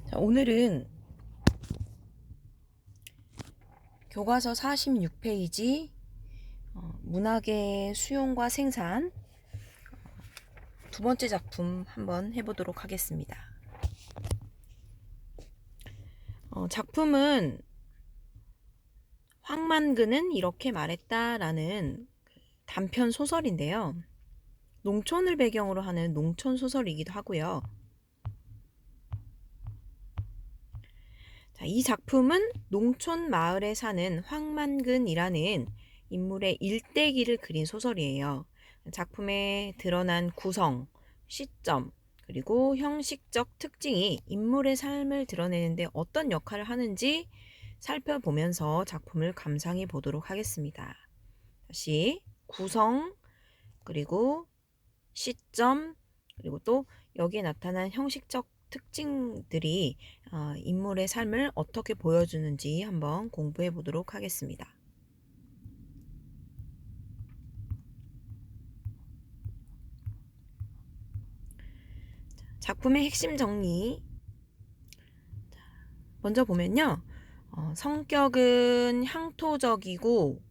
자, 오늘은 교과서 46페이지 문학의 수용과 생산 두 번째 작품 한번 해보도록 하겠습니다. 작품은 황만근은 이렇게 말했다라는 단편 소설인데요. 농촌을 배경으로 하는 농촌 소설이기도 하고요. 자, 이 작품은 농촌 마을에 사는 황만근이라는 인물의 일대기를 그린 소설이에요. 작품에 드러난 구성, 시점, 그리고 형식적 특징이 인물의 삶을 드러내는데 어떤 역할을 하는지 살펴보면서 작품을 감상해 보도록 하겠습니다. 다시 구성, 그리고 시점, 그리고 또 여기에 나타난 형식적 특징들이 인물의 삶을 어떻게 보여주는지 한번 공부해 보도록 하겠습니다. 작품의 핵심 정리. 먼저 보면요. 성격은 향토적이고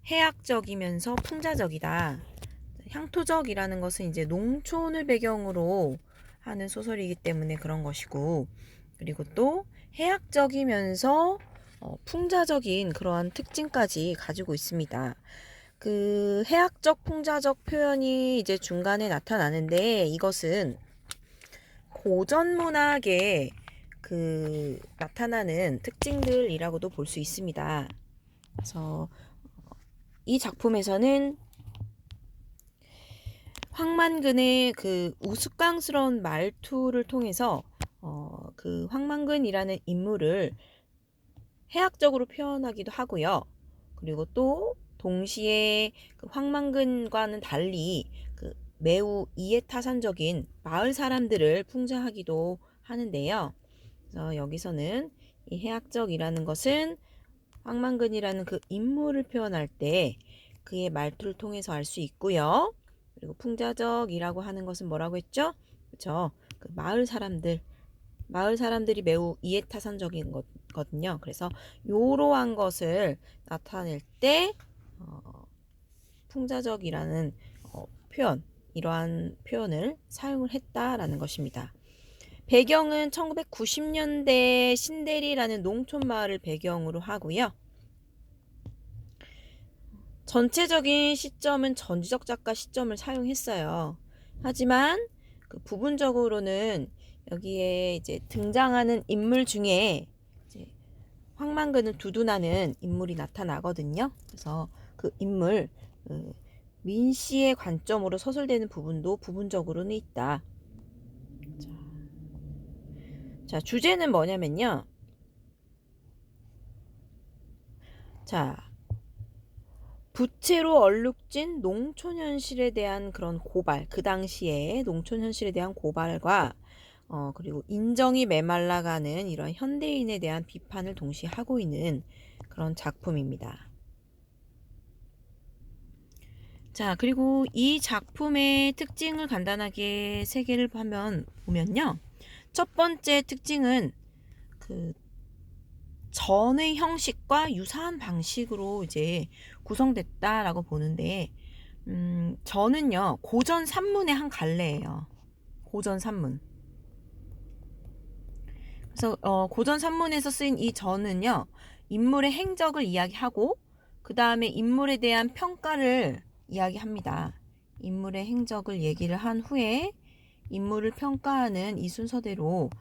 해학적이면서 풍자적이다. 향토적이라는 것은 이제 농촌을 배경으로 하는 소설이기 때문에 그런 것이고, 그리고 또 해학적이면서 풍자적인 그러한 특징까지 가지고 있습니다. 그 해학적, 풍자적 표현이 이제 중간에 나타나는데 이것은 고전 문학의 그 나타나는 특징들이라고도 볼 수 있습니다. 그래서 이 작품에서는 황만근의 그 우스꽝스러운 말투를 통해서 그 황만근이라는 인물을 해학적으로 표현하기도 하고요. 그리고 또 동시에 그 황만근과는 달리 그 매우 이해타산적인 마을 사람들을 풍자하기도 하는데요. 그래서 여기서는 이 해학적이라는 것은 황만근이라는 그 인물을 표현할 때 그의 말투를 통해서 알 수 있고요. 그리고 풍자적이라고 하는 것은 뭐라고 했죠? 그렇죠. 그 마을 사람들이 매우 이해타산적인 거거든요. 그래서 이러한 것을 나타낼 때 풍자적이라는 표현, 이러한 표현을 사용을 했다라는 것입니다. 배경은 1990년대 신대리라는 농촌 마을을 배경으로 하고요. 전체적인 시점은 전지적 작가 시점을 사용했어요. 하지만 그 부분적으로는 여기에 이제 등장하는 인물 중에 이제 황만근을 두둔하는 인물이 나타나거든요. 그래서 그 인물 민 씨의 관점으로 서술되는 부분도 부분적으로는 있다. 자, 주제는 뭐냐면요. 자, 부채로 얼룩진 농촌 현실에 대한 그런 고발, 그 당시에 농촌 현실에 대한 고발과 그리고 인정이 메말라가는 이런 현대인에 대한 비판을 동시에 하고 있는 그런 작품입니다. 자, 그리고 이 작품의 특징을 간단하게 세 개를 보면요. 첫 번째 특징은 그 전의 형식과 유사한 방식으로 이제 구성됐다라고 보는데, 전은요, 고전 산문의 한 갈래예요. 고전 산문. 그래서 고전 산문에서 쓰인 이 전은요, 인물의 행적을 이야기하고 그 다음에 인물에 대한 평가를 이야기합니다. 인물의 행적을 얘기를 한 후에 인물을 평가하는 이 순서대로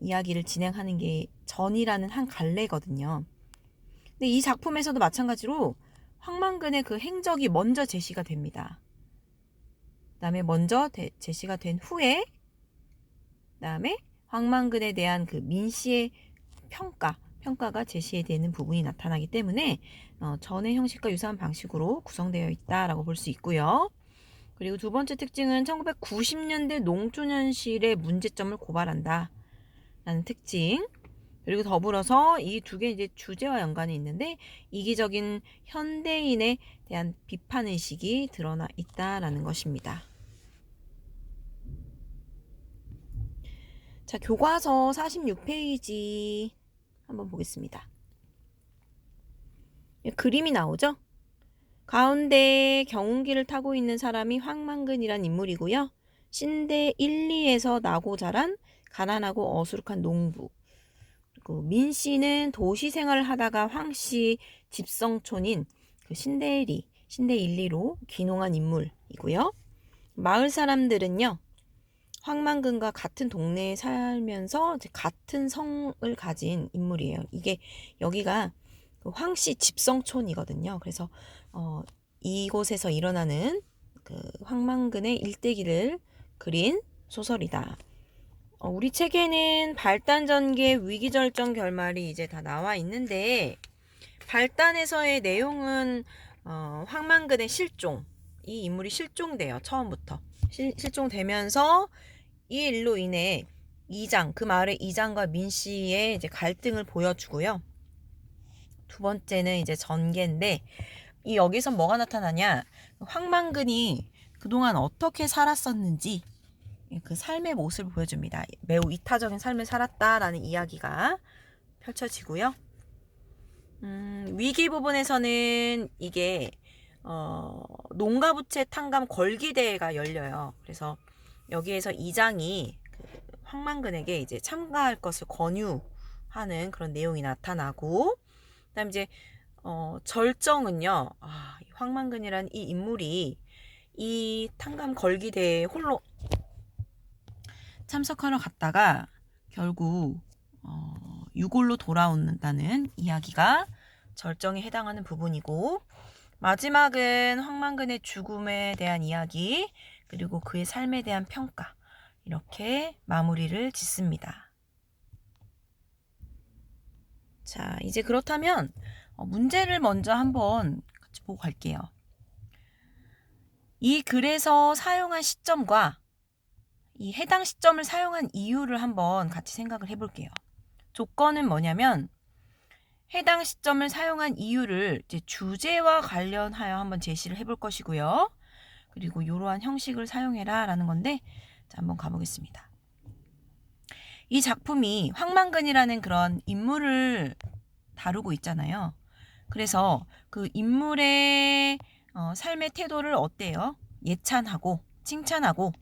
이야기를 진행하는 게 전이라는 한 갈래거든요. 근데 이 작품에서도 마찬가지로 황만근의 그 행적이 먼저 제시가 됩니다. 그다음에 먼저 제시가 된 후에 그다음에 황만근에 대한 그 민씨의 평가가 제시되는 부분이 나타나기 때문에 전의 형식과 유사한 방식으로 구성되어 있다라고 볼 수 있고요. 그리고 두 번째 특징은 1990년대 농촌 현실의 문제점을 고발한다 라는 특징. 그리고 더불어서 이 두 개 이제 주제와 연관이 있는데 이기적인 현대인에 대한 비판의식이 드러나 있다라는 것입니다. 자, 교과서 46페이지 한번 보겠습니다. 그림이 나오죠? 가운데 경운기를 타고 있는 사람이 황만근이란 인물이고요. 신대 1, 2에서 나고 자란 가난하고 어수룩한 농부. 그리고 민 씨는 도시 생활을 하다가 황 씨 집성촌인 그 신대 1, 2로 귀농한 인물이고요. 마을 사람들은요, 황만근과 같은 동네에 살면서 같은 성을 가진 인물이에요. 이게 여기가 황씨 집성촌이거든요. 그래서 이곳에서 일어나는 그 황만근의 일대기를 그린 소설이다. 우리 책에는 발단 전개 위기절정 결말이 이제 다 나와 있는데, 발단에서의 내용은 황만근의 실종, 이 인물이 실종돼요. 처음부터 실종되면서 이 일로 인해 이장, 그 마을의 이장과 민 씨의 이제 갈등을 보여주고요. 두 번째는 이제 전개인데, 이 여기서 뭐가 나타나냐? 황만근이 그동안 어떻게 살았었는지 그 삶의 모습을 보여줍니다. 매우 이타적인 삶을 살았다라는 이야기가 펼쳐지고요. 위기 부분에서는 이게 농가부채 탕감 걸기대회가 열려요. 그래서 여기에서 이장이 그 황만근에게 이제 참가할 것을 권유하는 그런 내용이 나타나고, 그다음 이제 절정은요. 황만근이란 이 인물이 이 탕감 걸기대회에 홀로 참석하러 갔다가 결국 유골로 돌아온다는 이야기가 절정에 해당하는 부분이고, 마지막은 황만근의 죽음에 대한 이야기, 그리고 그의 삶에 대한 평가, 이렇게 마무리를 짓습니다. 자, 이제 그렇다면 문제를 먼저 한번 같이 보고 갈게요. 이 글에서 사용한 시점과 이 해당 시점을 사용한 이유를 한번 같이 생각을 해볼게요. 조건은 뭐냐면, 해당 시점을 사용한 이유를 이제 주제와 관련하여 한번 제시를 해볼 것이고요. 그리고 이러한 형식을 사용해라 라는 건데, 자, 한번 가보겠습니다. 이 작품이 황만근이라는 그런 인물을 다루고 있잖아요. 그래서 그 인물의 삶의 태도를 어때요? 예찬하고 칭찬하고,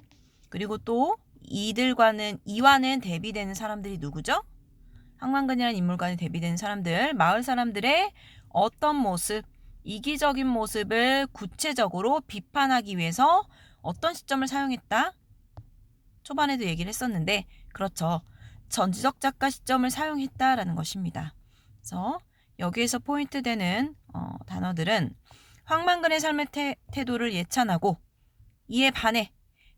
그리고 또 이와는 대비되는 사람들이 누구죠? 황만근이라는 인물과는 대비되는 사람들, 마을 사람들의 어떤 모습, 이기적인 모습을 구체적으로 비판하기 위해서 어떤 시점을 사용했다? 초반에도 얘기를 했었는데, 그렇죠. 전지적 작가 시점을 사용했다라는 것입니다. 그래서 여기에서 포인트 되는 단어들은 황만근의 삶의 태도를 예찬하고, 이에 반해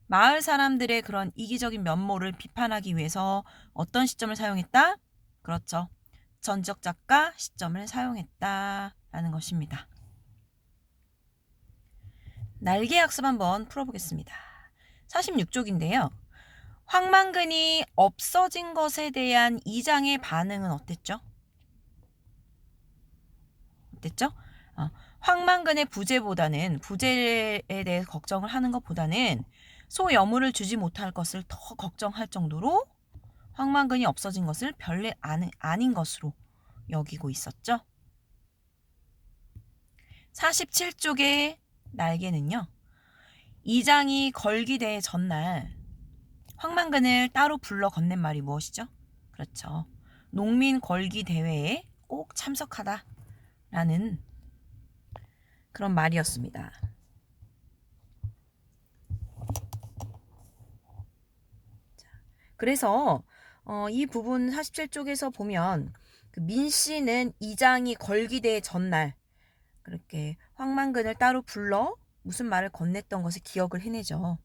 마을 사람들의 그런 이기적인 면모를 비판하기 위해서 어떤 시점을 사용했다? 그렇죠. 전지적 작가 시점을 사용했다라는 것입니다. 날개 학습 한번 풀어보겠습니다. 46쪽인데요. 황만근이 없어진 것에 대한 이장의 반응은 어땠죠? 황만근의 부재에 대해 걱정을 하는 것보다는 소여물을 주지 못할 것을 더 걱정할 정도로 황만근이 없어진 것을 별일 아닌 것으로 여기고 있었죠. 47쪽의 날개는요. 이장이 걸기대회 전날 황만근을 따로 불러 건넨 말이 무엇이죠? 그렇죠. 농민 걸기대회에 꼭 참석하다라는 그런 말이었습니다. 그래서 이 부분 47쪽에서 보면 그 민 씨는 이장이 걸기대회 전날 그렇게 황만근을 따로 불러 무슨 말을 건넸던 것을 기억을 해내죠.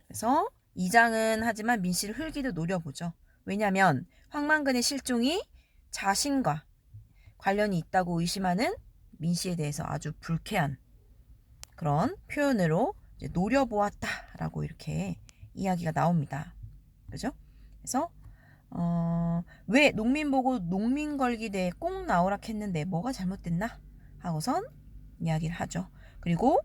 그래서 이장은 하지만 민 씨를 흘기도 노려보죠. 왜냐하면 황만근의 실종이 자신과 관련이 있다고 의심하는 민 씨에 대해서 아주 불쾌한 그런 표현으로 이제 노려보았다라고 이렇게 이야기가 나옵니다. 그죠? 그래서 왜 농민 보고 농민 걸기대에 꼭 나오라 했는데 뭐가 잘못됐나 하고선 이야기를 하죠. 그리고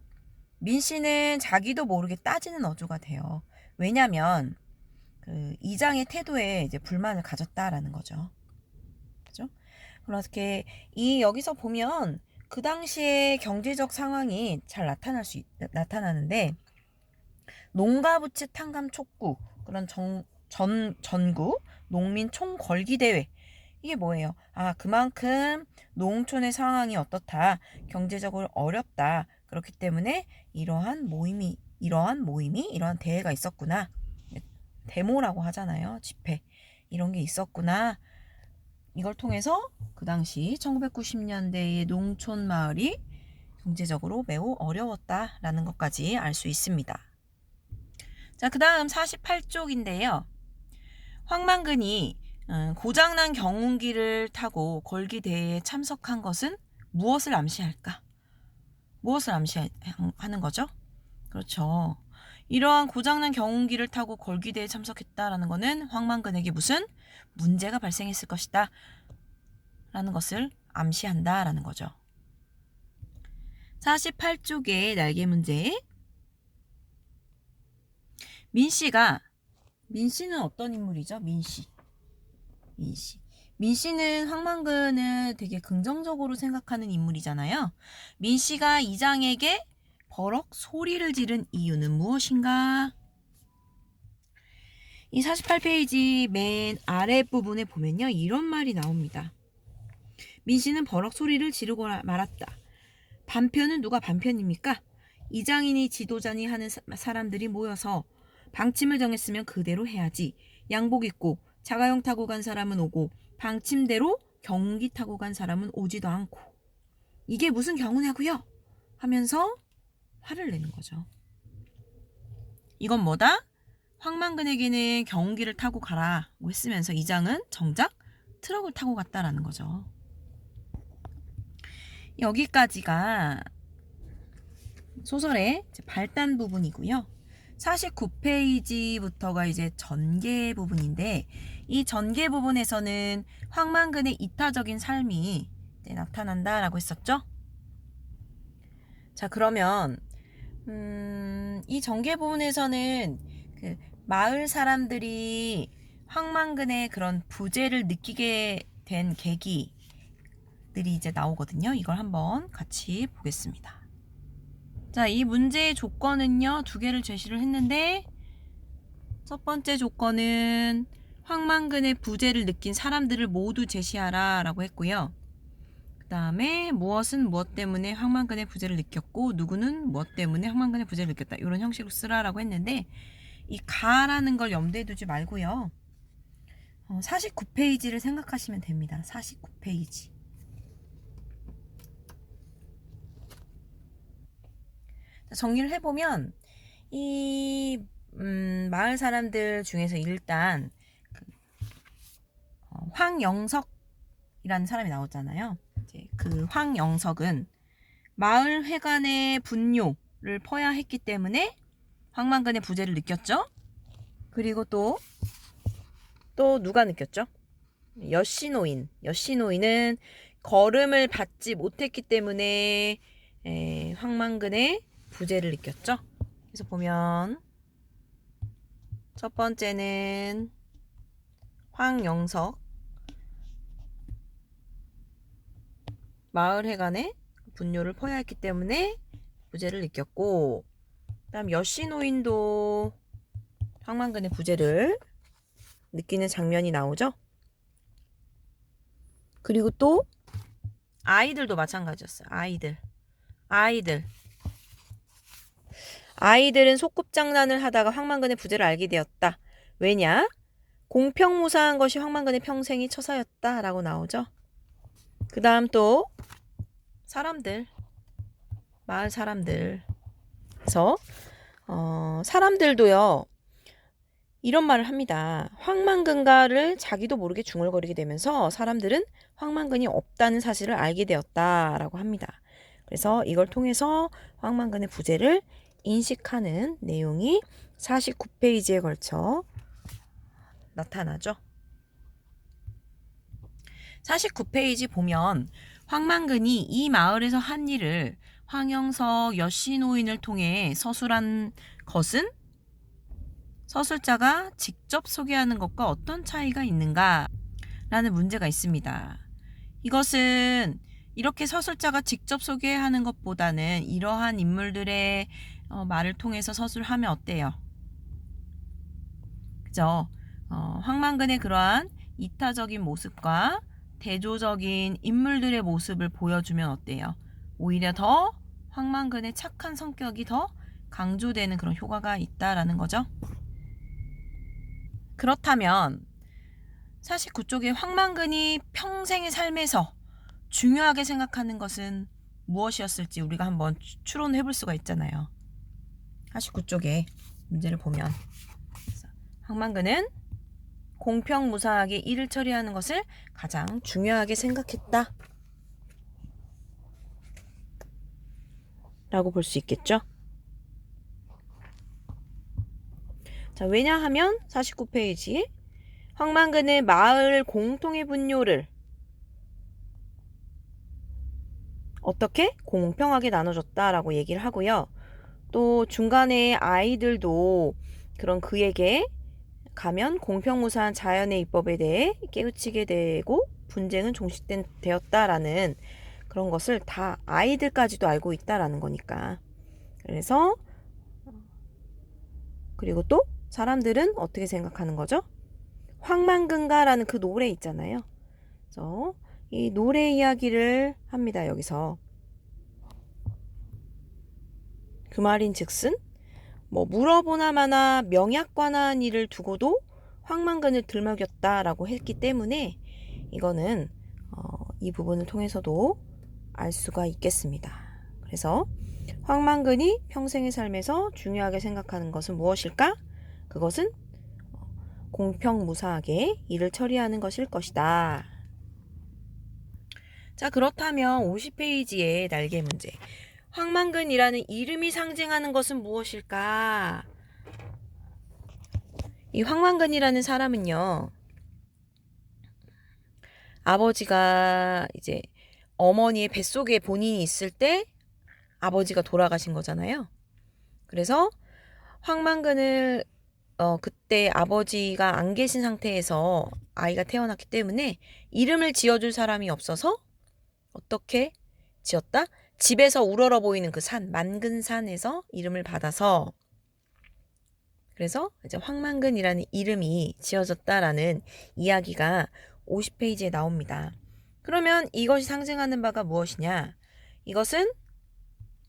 민 씨는 자기도 모르게 따지는 어조가 돼요. 왜냐면 그 이장의 태도에 이제 불만을 가졌다라는 거죠. 그죠? 그렇게 여기서 보면 그 당시에 경제적 상황이 잘 나타나는데 농가부채 탕감 촉구, 그런 전구 농민 총궐기 대회, 이게 뭐예요? 그만큼 농촌의 상황이 어떻다, 경제적으로 어렵다, 그렇기 때문에 이러한 대회가 있었구나. 데모라고 하잖아요. 집회. 이런 게 있었구나. 이걸 통해서 그 당시 1990년대의 농촌 마을이 경제적으로 매우 어려웠다라는 것까지 알 수 있습니다. 자, 그 다음 48쪽인데요. 황만근이 고장난 경운기를 타고 걸기대회에 참석한 것은 무엇을 암시할까? 무엇을 암시하는 거죠? 그렇죠. 이러한 고장난 경운기를 타고 걸기대회에 참석했다라는 것은 황만근에게 무슨 문제가 발생했을 것이다 라는 것을 암시한다라는 거죠. 48쪽의 날개 문제. 민씨는 어떤 인물이죠? 민씨는 황만근을 되게 긍정적으로 생각하는 인물이잖아요. 민씨가 이장에게 버럭 소리를 지른 이유는 무엇인가? 이 48페이지 맨 아랫부분에 보면요, 이런 말이 나옵니다. 민씨는 버럭 소리를 지르고 말았다. 반편은 누가 반편입니까? 이장이니 지도자니 하는 사람들이 모여서 방침을 정했으면 그대로 해야지. 양복 입고 자가용 타고 간 사람은 오고 방침대로 경운기 타고 간 사람은 오지도 않고 이게 무슨 경우냐고요? 하면서 화를 내는 거죠. 이건 뭐다? 황만근에게는 경운기를 타고 가라고 했으면서 이장은 정작 트럭을 타고 갔다라는 거죠. 여기까지가 소설의 발단 부분이고요. 49페이지부터가 이제 전개 부분인데, 이 전개 부분에서는 황만근의 이타적인 삶이 나타난다라고 했었죠. 자, 그러면 이 전개 부분에서는 그 마을 사람들이 황만근의 그런 부재를 느끼게 된 계기들이 이제 나오거든요. 이걸 한번 같이 보겠습니다. 자, 이 문제의 조건은요, 두 개를 제시를 했는데, 첫 번째 조건은 황만근의 부재를 느낀 사람들을 모두 제시하라 라고 했고요. 그 다음에 무엇은 무엇 때문에 황만근의 부재를 느꼈고 누구는 무엇 때문에 황만근의 부재를 느꼈다, 이런 형식으로 쓰라라고 했는데, 이 가라는 걸 염두에 두지 말고요, 49페이지를 생각하시면 됩니다. 49페이지. 정리를 해보면 이 마을 사람들 중에서 일단 황영석이라는 사람이 나오잖아요. 이제 그 황영석은 마을 회관의 분뇨를 퍼야 했기 때문에 황만근의 부재를 느꼈죠. 그리고 또 누가 느꼈죠? 여씨노인은 걸음을 받지 못했기 때문에 황만근의 부재를 느꼈죠. 그래서 보면 첫 번째는 황영석, 마을회관의 분뇨를 퍼야 했기 때문에 부재를 느꼈고, 그 다음 여씨노인도 황만근의 부재를 느끼는 장면이 나오죠. 그리고 또 아이들도 마찬가지였어요. 아이들은 소꿉장난을 하다가 황만근의 부재를 알게 되었다. 왜냐? 공평무사한 것이 황만근의 평생의 처사였다 라고 나오죠. 그 다음 또 마을 사람들. 그래서 사람들도요, 이런 말을 합니다. 황만근가를 자기도 모르게 중얼거리게 되면서 사람들은 황만근이 없다는 사실을 알게 되었다라고 합니다. 그래서 이걸 통해서 황만근의 부재를 인식하는 내용이 49페이지에 걸쳐 나타나죠. 49페이지 보면 황만근이 이 마을에서 한 일을 황영석 여씨노인을 통해 서술한 것은 서술자가 직접 소개하는 것과 어떤 차이가 있는가? 라는 문제가 있습니다. 이것은 이렇게 서술자가 직접 소개하는 것보다는 이러한 인물들의 말을 통해서 서술하면 어때요? 그죠? 황만근의 그러한 이타적인 모습과 대조적인 인물들의 모습을 보여주면 어때요? 오히려 더 황만근의 착한 성격이 더 강조되는 그런 효과가 있다라는 거죠. 그렇다면 49쪽에 황만근이 평생의 삶에서 중요하게 생각하는 것은 무엇이었을지 우리가 한번 추론해 볼 수가 있잖아요. 49쪽에 문제를 보면 황만근은 공평무사하게 일을 처리하는 것을 가장 중요하게 생각했다 라고 볼 수 있겠죠. 자, 왜냐하면 49페이지에 황만근의 마을 공통의 분뇨를 어떻게 공평하게 나눠줬다라고 얘기를 하고요. 또 중간에 아이들도 그런 그에게 가면 공평무사한 자연의 입법에 대해 깨우치게 되고 분쟁은 종식되었다라는 그런 것을 다 아이들까지도 알고 있다라는 거니까. 그래서 그리고 또 사람들은 어떻게 생각하는 거죠? 황만근가라는 그 노래 있잖아요. 그래서 이 노래 이야기를 합니다. 여기서 그 말인즉슨 뭐 물어보나마나 명약관한 일을 두고도 황만근을 들먹였다라고 했기 때문에 이거는 이 부분을 통해서도 알 수가 있겠습니다. 그래서 황만근이 평생의 삶에서 중요하게 생각하는 것은 무엇일까? 그것은 공평무사하게 일을 처리하는 것일 것이다. 자, 그렇다면 50페이지의 날개 문제. 황만근이라는 이름이 상징하는 것은 무엇일까? 이 황만근이라는 사람은요, 아버지가 이제 어머니의 뱃속에 본인이 있을 때 아버지가 돌아가신 거잖아요. 그래서 황만근을 그때 아버지가 안 계신 상태에서 아이가 태어났기 때문에 이름을 지어줄 사람이 없어서 어떻게 지었다? 집에서 우러러 보이는 그 산, 만근산에서 이름을 받아서 그래서 이제 황만근이라는 이름이 지어졌다라는 이야기가 50페이지에 나옵니다. 그러면 이것이 상징하는 바가 무엇이냐? 이것은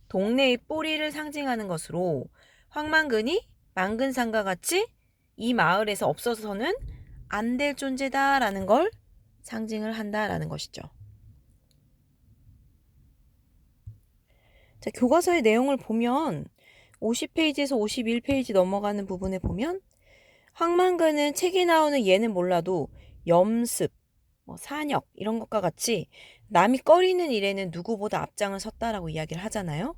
동네의 뿌리를 상징하는 것으로 황만근이 만근산과 같이 이 마을에서 없어서는 안 될 존재다라는 걸 상징을 한다라는 것이죠. 자, 교과서의 내용을 보면 50페이지에서 51페이지 넘어가는 부분에 보면 황만근은 책에 나오는 얘는 몰라도 염습, 산역 이런 것과 같이 남이 꺼리는 일에는 누구보다 앞장을 섰다라고 이야기를 하잖아요.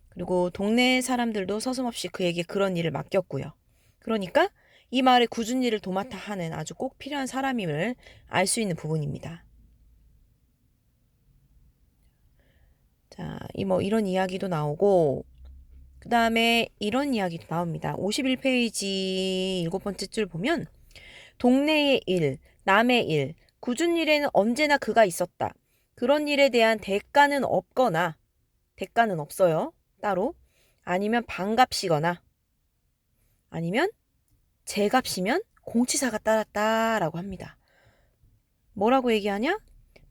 그리고 동네 사람들도 서슴없이 그에게 그런 일을 맡겼고요. 그러니까 이 마을의 굳은 일을 도맡아 하는 아주 꼭 필요한 사람임을 알 수 있는 부분입니다. 자, 이런 이야기도 나오고 그 다음에 이런 이야기도 나옵니다. 51페이지 7번째 줄 보면 동네의 일, 남의 일, 굳은 일에는 언제나 그가 있었다. 그런 일에 대한 대가는 없거나 대가는 없어요. 따로. 아니면 반값이거나 아니면 제값이면 공치사가 따랐다라고 합니다. 뭐라고 얘기하냐?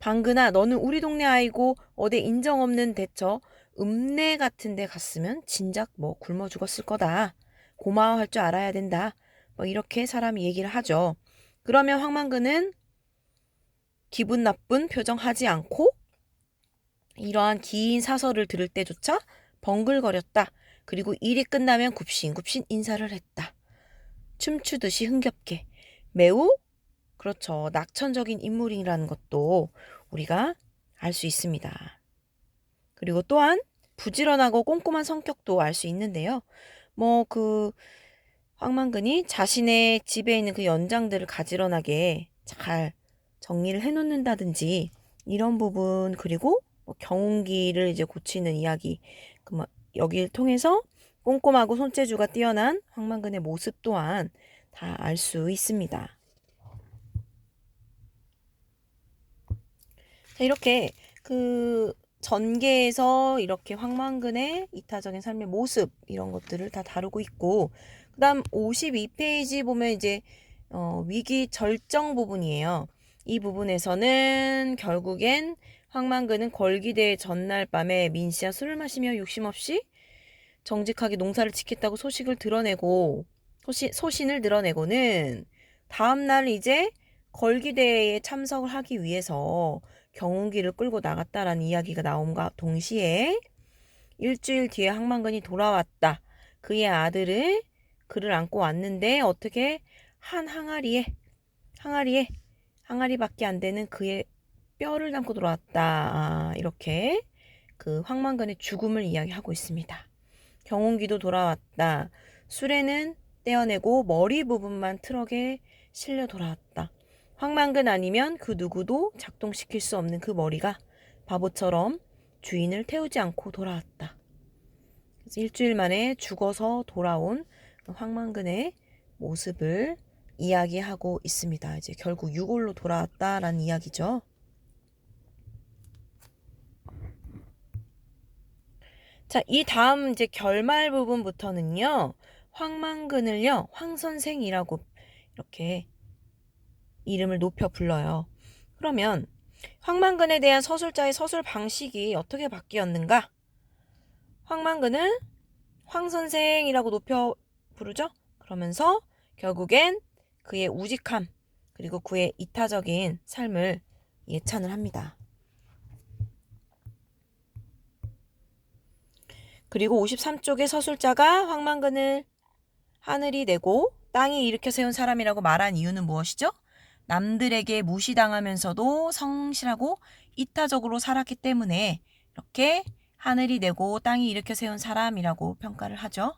방근아, 너는 우리 동네 아이고 어디 인정 없는 대처 읍내 같은 데 갔으면 진작 굶어 죽었을 거다. 고마워할 줄 알아야 된다. 이렇게 사람이 얘기를 하죠. 그러면 황만근은 기분 나쁜 표정 하지 않고 이러한 긴 사설을 들을 때조차 벙글거렸다. 그리고 일이 끝나면 굽신굽신 인사를 했다. 춤추듯이 흥겹게. 매우 그렇죠. 낙천적인 인물이라는 것도 우리가 알 수 있습니다. 그리고 또한 부지런하고 꼼꼼한 성격도 알 수 있는데요. 황만근이 자신의 집에 있는 그 연장들을 가지런하게 잘 정리를 해놓는다든지 이런 부분 그리고 경운기를 이제 고치는 이야기 여기를 통해서 꼼꼼하고 손재주가 뛰어난 황만근의 모습 또한 다 알 수 있습니다. 자, 이렇게 그 전개에서 이렇게 황만근의 이타적인 삶의 모습 이런 것들을 다 다루고 있고, 그 다음 52페이지 보면 이제 위기 절정 부분이에요. 이 부분에서는 결국엔 황만근은 걸기대의 전날 밤에 민씨와 술을 마시며 욕심없이 정직하게 농사를 짓겠다고 소신을 드러내고는 다음날 이제 걸기대회에 참석을 하기 위해서 경운기를 끌고 나갔다라는 이야기가 나옴과 동시에 일주일 뒤에 황만근이 돌아왔다. 그의 아들을 그를 안고 왔는데 어떻게 한 항아리밖에 안 되는 그의 뼈를 담고 돌아왔다. 이렇게 그 황만근의 죽음을 이야기하고 있습니다. 경운기도 돌아왔다. 수레는 떼어내고 머리 부분만 트럭에 실려 돌아왔다. 황만근 아니면 그 누구도 작동시킬 수 없는 그 머리가 바보처럼 주인을 태우지 않고 돌아왔다. 그래서 일주일 만에 죽어서 돌아온 황만근의 모습을 이야기하고 있습니다. 이제 결국 유골로 돌아왔다라는 이야기죠. 자, 이 다음 이제 결말 부분부터는요, 황만근을요, 황선생이라고 이렇게 이름을 높여 불러요. 그러면 황만근에 대한 서술자의 서술 방식이 어떻게 바뀌었는가? 황만근은 황선생이라고 높여 부르죠? 그러면서 결국엔 그의 우직함 그리고 그의 이타적인 삶을 예찬을 합니다. 그리고 53쪽의 서술자가 황만근을 하늘이 내고 땅이 일으켜 세운 사람이라고 말한 이유는 무엇이죠? 남들에게 무시당하면서도 성실하고 이타적으로 살았기 때문에 이렇게 하늘이 내고 땅이 일으켜 세운 사람이라고 평가를 하죠.